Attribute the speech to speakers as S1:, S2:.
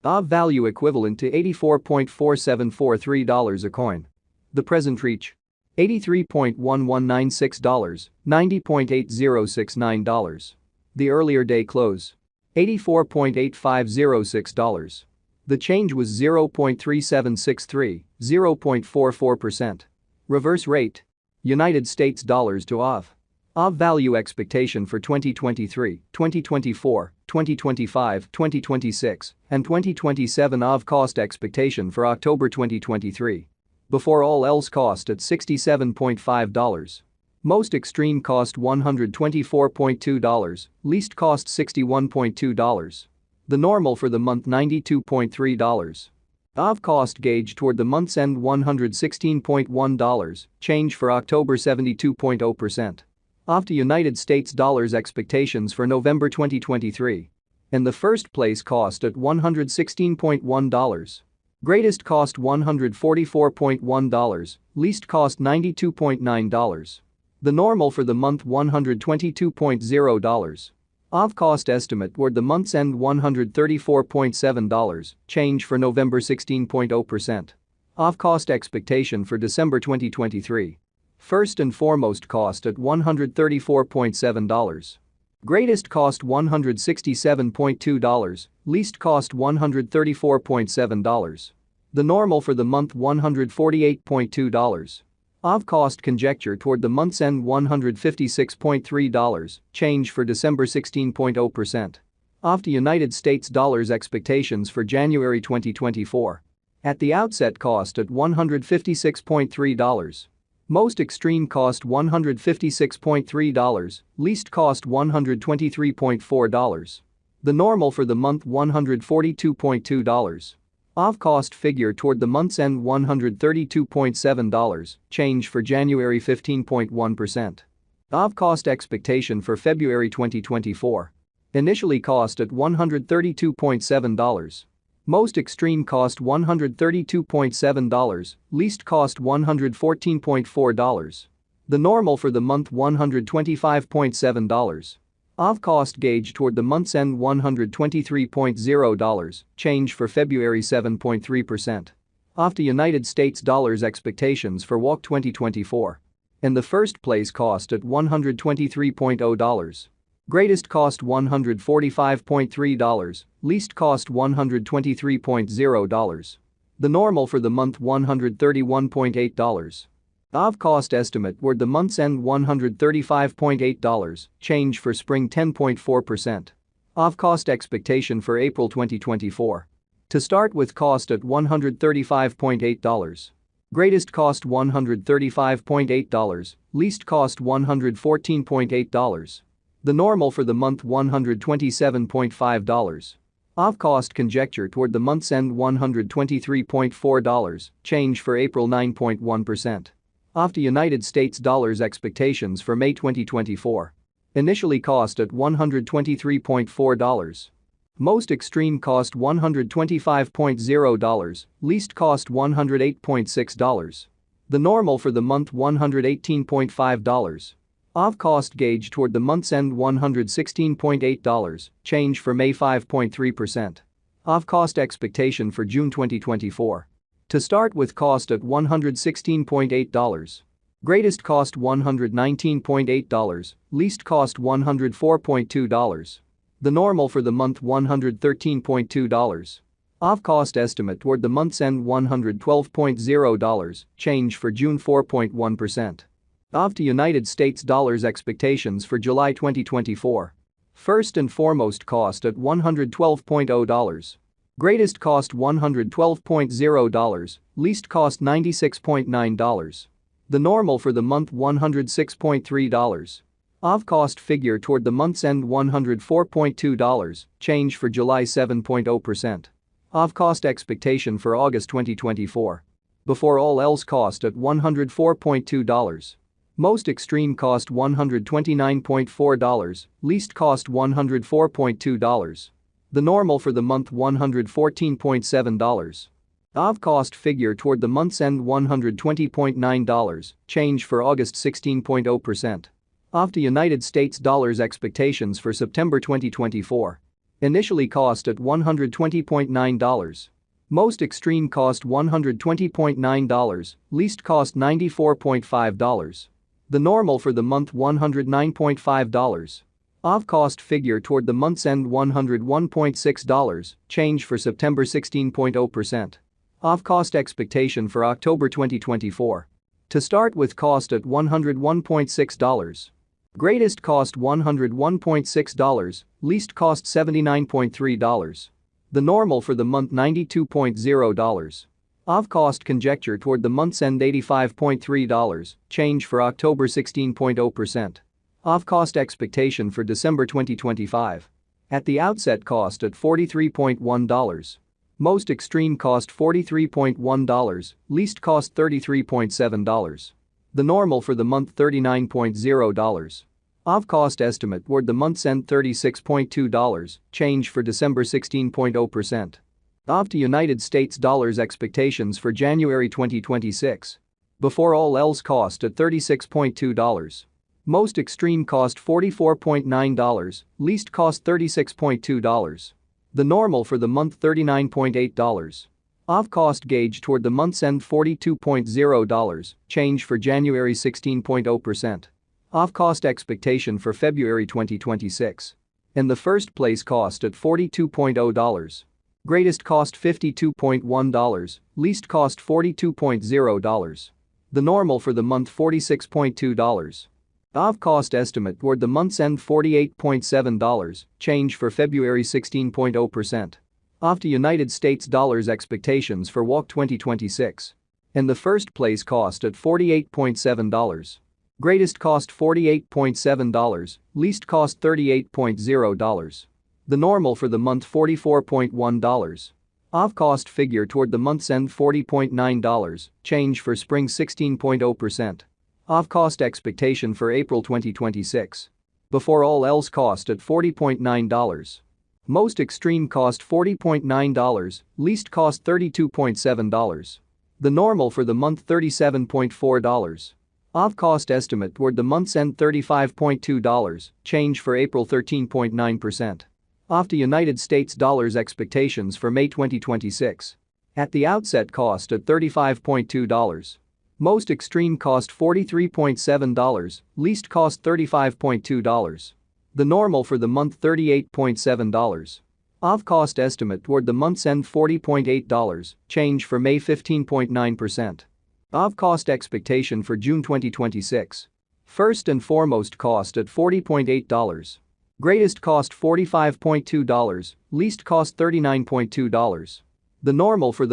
S1: Aave value equivalent to $84.4743 a coin. The present reach: $83.1196, $90.8069. The earlier day close: $84.8506. The change was 0.3763, 0.44%. Reverse rate: United States dollars to Aave. Aave value expectation for 2023, 2024, 2025, 2026, and 2027. Aave cost expectation for October 2023. Before all else cost at $67.5. Most extreme cost $124.2, least cost $61.2. The normal for the month $92.3. Aave cost gauge toward the month's end $116.1, change for October 72.0%. Aave to United States dollars expectations for November 2023. In the first place cost at $116.1. Greatest cost $144.1, least cost $92.9. The normal for the month $122.0. Aave cost estimate toward the month's end $134.7, change for November 16.0%. Aave cost expectation for December 2023. First and foremost cost at $134.7. Greatest cost $167.2, least cost $134.7. The normal for the month $148.2. Aave cost conjecture toward the month's end $156.3, change for December 16.0%. Aave to United States dollars expectations for January 2024. At the outset cost at $156.3. Most extreme cost $156.3, least cost $123.4. The normal for the month $142.2. Aave cost figure toward the month's end $132.7, change for January 15.1%. Aave cost expectation for February 2024. Initially cost at $132.7. Most extreme cost $132.7, least cost $114.4. The normal for the month $125.7. Aave cost gauge toward the month's end $123.0, change for February 7.3%. Aave to United States dollars expectations for WOC 2024. In the first place cost at $123.0. Greatest cost $145.3, least cost $123.0. The normal for the month $131.8. Aave cost estimate toward the month's end $135.8, change for spring 10.4%. Aave cost expectation for April 2024. To start with cost at $135.8. Greatest cost $135.8, least cost $114.8. The normal for the month $127.5. Aave cost conjecture toward the month's end $123.4, change for April 9.1%. Aave to United States dollars expectations for May 2024. Initially cost at $123.4. Most extreme cost $125.0, least cost $108.6. The normal for the month $118.5. Aave cost gauge toward the month's end $116.8, change for May 5.3%. Aave cost expectation for June 2024. To start with cost at $116.8. Greatest cost $119.8, least cost $104.2. The normal for the month $113.2. Aave cost estimate toward the month's end $112.0, change for June 4.1%. Aave to United States dollars expectations for July 2024. First and foremost cost at $112.0. Greatest cost $112.0, least cost $96.9. The normal for the month $106.3. Aave cost figure toward the month's end $104.2, change for July 7.0%. Aave cost expectation for August 2024. Before all else cost at $104.2. Most extreme cost $129.4, least cost $104.2. The normal for the month $114.7. Aave cost figure toward the month's end $120.9, change for August 16.0%. Aave to United States dollars expectations for September 2024. Initially cost at $120.9. Most extreme cost $120.9, least cost $94.5. The normal for the month $109.5. Aave cost figure toward the month's end $101.6, change for September 16.0%. Aave cost expectation for October 2024. To start with, cost at $101.6. Greatest cost $101.6, least cost $79.3. The normal for the month $92.0. Aave cost conjecture toward the month's end $85.3, change for October 16.0%. Aave cost expectation for December 2025. At the outset, cost at $43.1. Most extreme cost $43.1, least cost $33.7. The normal for the month $39.0. Aave cost estimate toward the month's end $36.2, change for December 16.0%. Aave to United States dollars expectations for January 2026. Before all else, cost at $36.2. Most extreme cost $44.9, least cost $36.2. The normal for the month $39.8. Aave cost gauge toward the month's end $42.0, change for January 16.0%. Aave cost expectation for February 2026. In the first place, cost at $42.0. Greatest cost $52.1, least cost $42.0. The normal for the month $46.2. Aave cost estimate toward the month's end $48.7, change for February 16.0%. Aave to United States dollars expectations for WOC 2026. In the first place, cost at $48.7. Greatest cost $48.7, least cost $38.0. The normal for the month $44.1. Aave cost figure toward the month's end $40.9, change for spring 16.0%. Aave cost expectation for April 2026. Before all else, cost at $40.9. Most extreme cost $40.9, least cost $32.7. The normal for the month $37.4. Aave cost estimate toward the month's end $35.2, change for April 13.9%. Aave to United States dollars expectations for May 2026. At the outset, cost at $35.2. Most extreme cost $43.7, least cost $35.2. The normal for the month $38.7. Aave cost estimate toward the month's end $40.8, change for May 15.9%. Aave cost expectation for June 2026. First and foremost, cost at $40.8. Greatest cost $45.2, least cost $39.2. The normal for the